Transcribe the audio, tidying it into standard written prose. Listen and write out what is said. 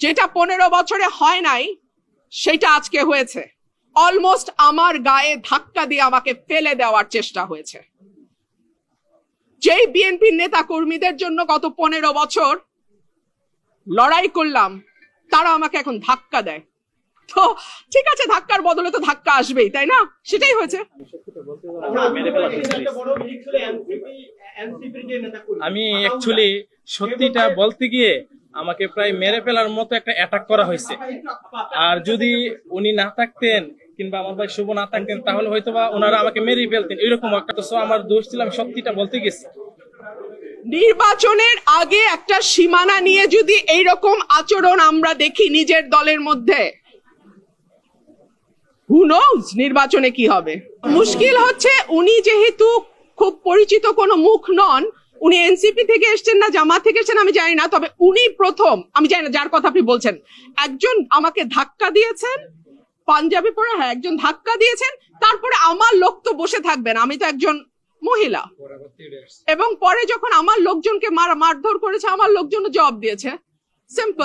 যেটা 15 বছরে হয় নাই সেটা আজকে হয়েছে। অলমোস্ট আমার গায়ে ধাক্কা দিয়ে আমাকে ফেলে দেওয়ার চেষ্টা হয়েছে। যেই বিএনপির নেতা কর্মীদের জন্য গত 15 বছর লড়াই করলাম, তারা আমাকে এখন ধাক্কা দেয়। তো ঠিক আছে, ধাক্কার বদলে তো ধাক্কা আসবেই, তাই না? সেটাই হয়েছে। আমি অ্যাকচুয়ালি সত্যিটা বলতে গিয়ে আমাকে প্রায় মেরে ফেলার মতো একটা অ্যাটাক করা হয়েছে। আর যদি উনি না থাকতেন কিংবা আমার ভাই শুভ না থাকতেন তাহলে হয়তো বা ওনারা আমাকে মেরেই ফেলতেন, এরকম একটা। তো আমার দোষ ছিল, আমি সত্যিটা বলতে গেছি। নির্বাচনের আগে একটা সীমানা নিয়ে যদি এইরকম আচরণ আমরা দেখি নিজের দলের মধ্যে, হু নোজ নির্বাচনে কি হবে। মুশকিল হচ্ছে উনি যেহেতু খুব পরিচিত কোনো মুখ নন, উনি এনসিপি থেকে এসেছেন না জামাত থেকে এসেছেন আমি জানি না, তবে উনি প্রথম, আমি জানি না যার কথা আপনি বলছেন, একজন আমাকে ধাক্কা দিয়েছেন, পাঞ্জাবি পরে, হ্যাঁ একজন ধাক্কা দিয়েছেন। তারপরে আমার লোক তো বসে থাকবেন, আমি তো একজন মহিলা, এবং পরে যখন আমার লোকজনকে মারধর করেছে আমার লোকজন জবাব দিয়েছে। সিম্পল।